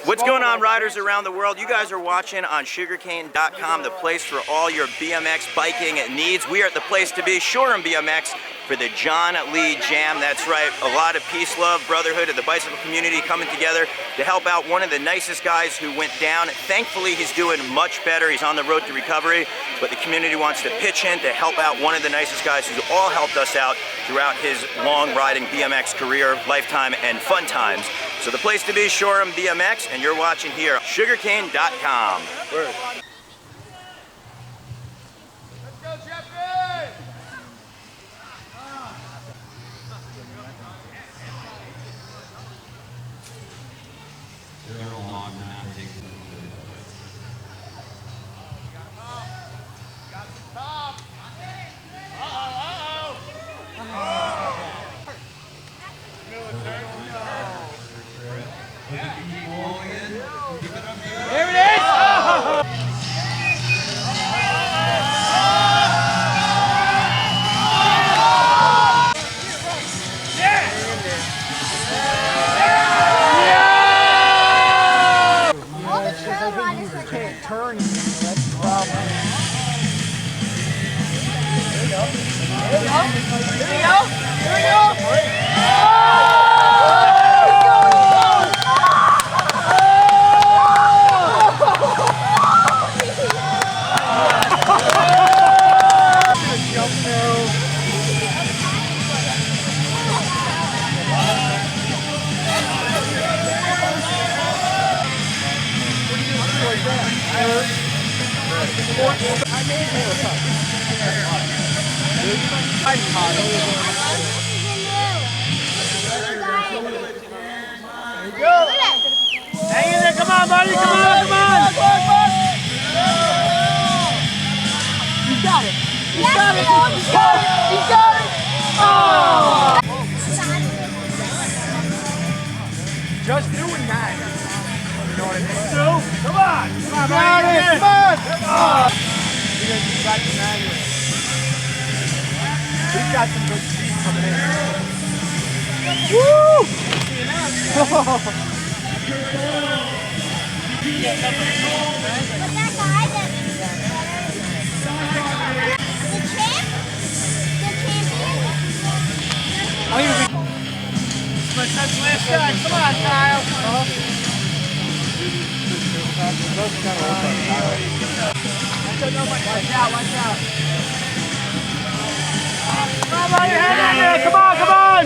What's going on, riders around the world? You guys are watching on sugarcane.com, the place for all your BMX biking needs. We are at the place to be, Shoreham BMX, for the John Lee Jam. That's right, a lot of peace, love, brotherhood of the bicycle community coming together to help out one of the nicest guys who went down. Thankfully, he's doing much better. He's on the road to recovery, but the community wants to pitch in to help out one of the nicest guys who's all helped us out throughout his long riding BMX career, lifetime, and fun times. So the place to be, Shoreham BMX, and you're watching here, sugarcane.com. Let's go, Jeffrey! There it is! Oh! All the trail riders can't turn, that's the problem. There we go. There we go. Here we go. Here we go. Hang in there, come on, buddy, come on, come on! You got it! You got it! You got it! You got it! Oh! Just doing that. You know what I mean? Come on! Come on, buddy! Come on! Come on! You're going to be back in that. We've got some good speed coming in. Woo! Last guy. Come on, Kyle. Watch out, watch out. Come on, buddy, hang in there. Come on, come on.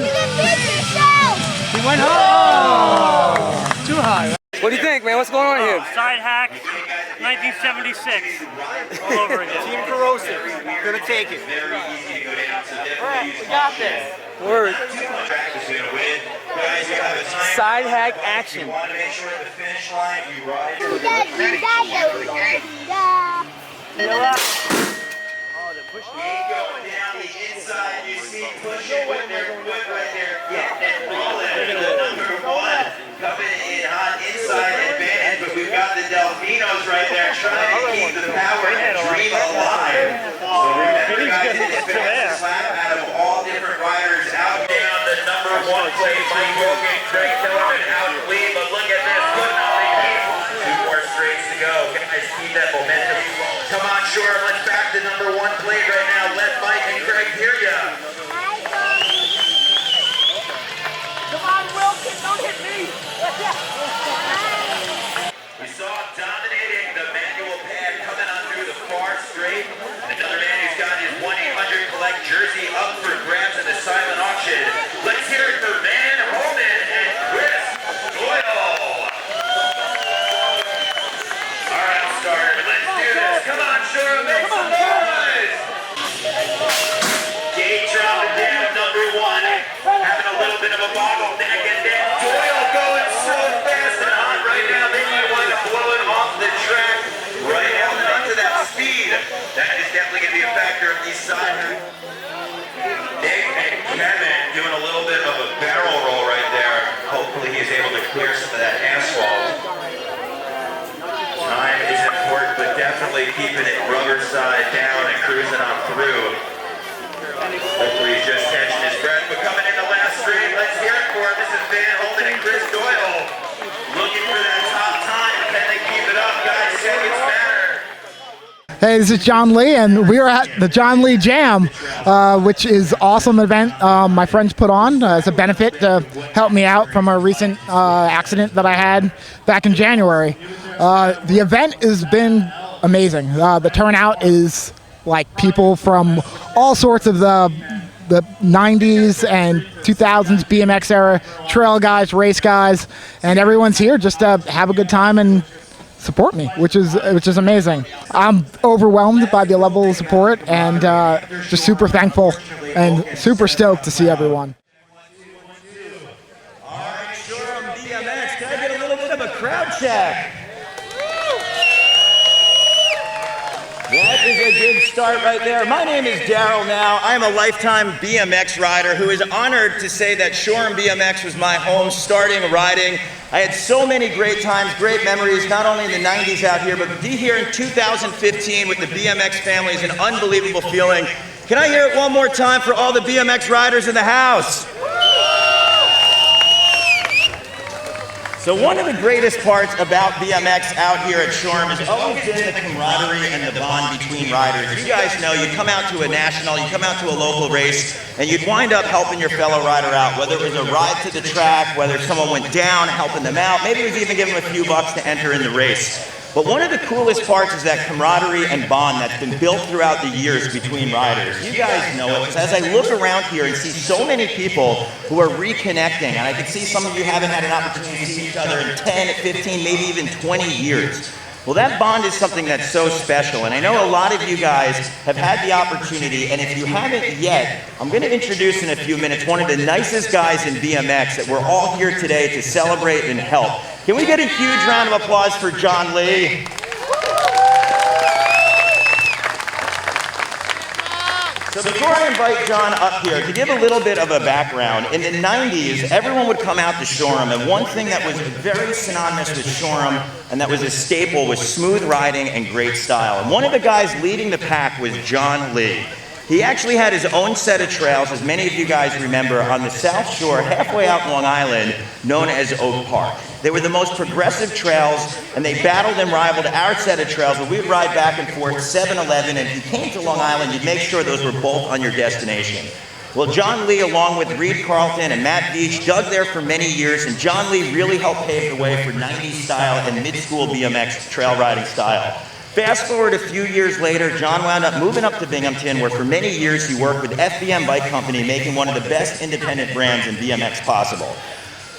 He went high. Oh, too high. Right? What do you think, man? What's going on here? Side hack, 1976, all over again. Team Corrosive, gonna take it. Alright, we got this. Word. Side hack action. Going down the inside, you see pushing with their foot right there, getting it rolling. The number one coming in hot inside advantage, but we've got the Delfinos right there trying to keep the power and dream alive. So remember, guys, it is fast slap out of all different riders out. Down the number one place, Mike Wogan, Craig Tillman out lead, but look at this, putting on the heat. 2 more straights to go. Guys, keep that momentum. Come on, Shore, let's back the number one plate right now. Let Mike and Craig hear ya. Come on, Wilson, don't hit me! We saw him dominating the manual pad coming on through the far straight. Another man who's got his 1-800 collect jersey up for grabs in the silent auction. Let's hear it for Van Holman and Chris Doyle. All right, I'll start. Let's do this. Come on, Shore, make some noise. Gate dropping down, number one. Having a little bit of a bottleneck, and then Doyle going so fast and hot right now. Then you want to blow it off the track right out onto that speed. That is definitely going to be a factor of these side. Nick and Kevin doing a little bit of a barrel roll right there. Hopefully he's able to clear some of that asphalt. Time is important, but definitely keeping it rubber side down and cruising on through. Hopefully he's just catching his breath, but coming in the last straight, let's hear it for him. This is Van Holman and Chris Doyle. Hey, this is John Lee, and we are at the John Lee Jam, which is an awesome event my friends put on as a benefit to help me out from a recent accident that I had back in January. The event has been amazing. The turnout is like people from all sorts of the 90s and 2000s BMX era trail guys, race guys, and everyone's here just to have a good time and support me, which is amazing. I'm overwhelmed by the level of support and just super thankful and super stoked to see everyone. All right, Shoreham BMX, can I get a little bit of a crowd check? That is a good start right there. My name is Daryl now. I am a lifetime BMX rider who is honored to say that Shoreham BMX was my home starting riding. I had so many great times, great memories, not only in the 90s out here, but to be here in 2015 with the BMX family is an unbelievable feeling. Can I hear it one more time for all the BMX riders in the house? So one of the greatest parts about BMX out here at Shoreham has always been the camaraderie and the bond between riders. You guys know, you come out to a national, you come out to a local race, and you'd wind up helping your fellow rider out, whether it was a ride to the track, whether someone went down, helping them out, maybe it was even giving them a few bucks to enter in the race. But one of the coolest parts is that camaraderie and bond that's been built throughout the years between riders. You guys know it, because as I look around here and see so many people who are reconnecting, and I can see some of you haven't had an opportunity to see each other in 10, 15, maybe even 20 years. Well, that bond is something that's so special, and I know a lot of you guys have had the opportunity, and if you haven't yet, I'm going to introduce in a few minutes one of the nicest guys in BMX that we're all here today to celebrate and help. Can we get a huge round of applause for John Lee? So before I invite John up here, to give a little bit of a background, in the 90s, everyone would come out to Shoreham, and one thing that was very synonymous with Shoreham, and that was a staple, was smooth riding and great style. And one of the guys leading the pack was John Lee. He actually had his own set of trails, as many of you guys remember, on the South Shore, halfway out Long Island, known as Oak Park. They were the most progressive trails, and they battled and rivaled our set of trails, where we'd ride back and forth 7-Eleven, and if you came to Long Island, you'd make sure those were both on your destination. Well, John Lee, along with Reed Carlton and Matt Beach, dug there for many years, and John Lee really helped pave the way for 90s style and mid-school BMX trail riding style. Fast forward a few years later, John wound up moving up to Binghamton, where for many years he worked with FBM Bike Company, making one of the best independent brands in BMX possible.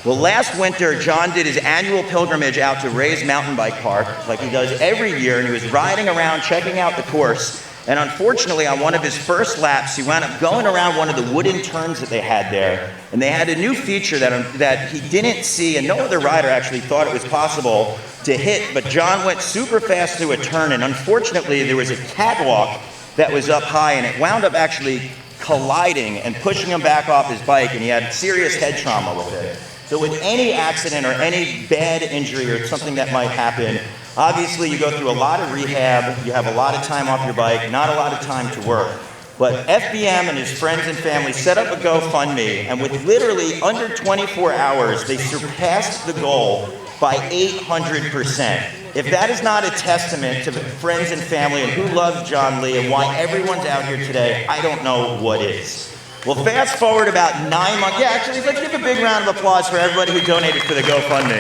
Well, last winter, John did his annual pilgrimage out to Ray's Mountain Bike Park, like he does every year, and he was riding around, checking out the course. And unfortunately, on one of his first laps, he wound up going around one of the wooden turns that they had there. And they had a new feature that he didn't see, and no other rider actually thought it was possible to hit. But John went super fast through a turn, and unfortunately, there was a catwalk that was up high, and it wound up actually colliding and pushing him back off his bike, and he had serious head trauma with it. So with any accident or any bad injury or something that might happen, obviously you go through a lot of rehab, you have a lot of time off your bike, not a lot of time to work. But FBM and his friends and family set up a GoFundMe, and with literally under 24 hours, they surpassed the goal by 800%. If that is not a testament to the friends and family and who loves John Lee and why everyone's out here today, I don't know what is. Well, fast forward about 9 months. Yeah, actually, let's give a big round of applause for everybody who donated for the GoFundMe.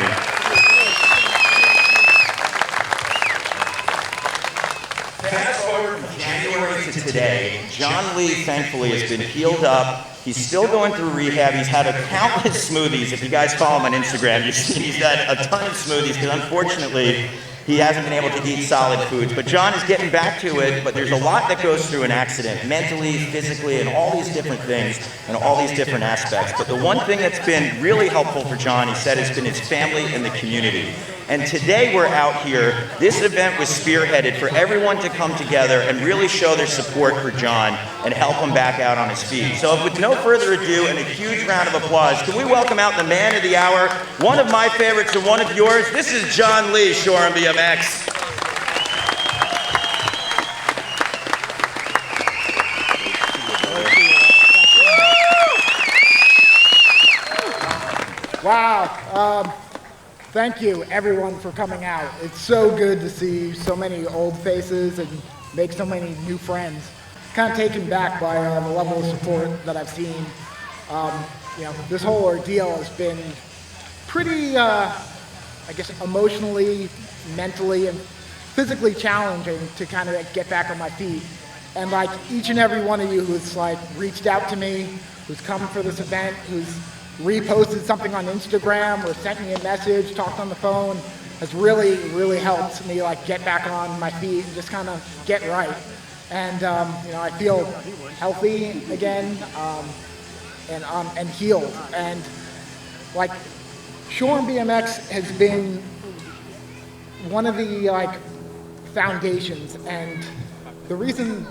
Fast forward from January to today, John Lee, thankfully, has been healed up. He's still going through rehab. He's had countless smoothies. If you guys follow him on Instagram, you've seen he's had a ton of smoothies, because unfortunately, he hasn't been able to eat solid foods. But John is getting back to it, but there's a lot that goes through an accident, mentally, physically, and all these different things, and all these different aspects. But the one thing that's been really helpful for John, he said, has been his family and the community. And today we're out here. This event was spearheaded for everyone to come together and really show their support for John and help him back out on his feet. So with no further ado and a huge round of applause, can we welcome out the man of the hour, one of my favorites and one of yours. This is John Lee, Shoreham BMX. Wow. Thank you, everyone, for coming out. It's so good to see so many old faces and make so many new friends. Kind of taken back by the level of support that I've seen. This whole ordeal has been pretty, I guess, emotionally, mentally, and physically challenging to kind of get back on my feet. And like each and every one of you who's like reached out to me, who's come for this event, who's reposted something on Instagram or sent me a message, talked on the phone, has really, really helped me like get back on my feet and just kind of get right. And I feel healthy again and healed. And like Shoreham BMX has been one of the like foundations, and the reason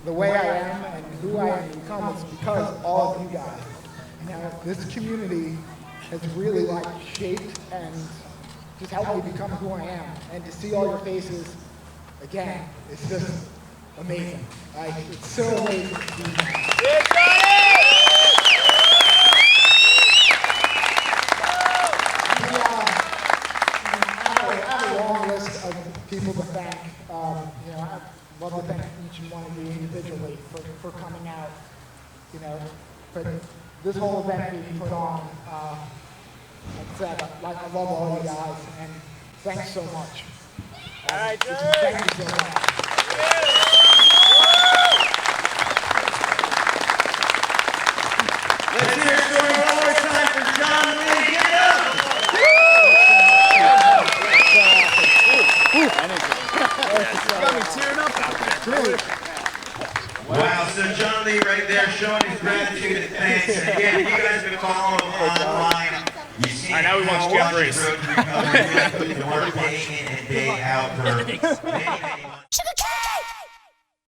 the way I am and who I am become is because of all of you guys. This community has really like shaped and just helped me become who I am. And to see all your faces again, it's just amazing. Like, it's so amazing to be here. I have a long list of people to thank. I'd love to thank each and one of you individually for coming out. But this whole event being put on, like I said, I love all you guys, and thanks so much. All right, thank you so much. Let's hear it one more time for John Lee. Get it up! Got me tearing up out there. Wow, so John Lee right there showing his gratitude and thanks. And again, if you guys have been following him online, you see now he wants Jeff Race. road recovery, putting the work day in and day out for many, many months.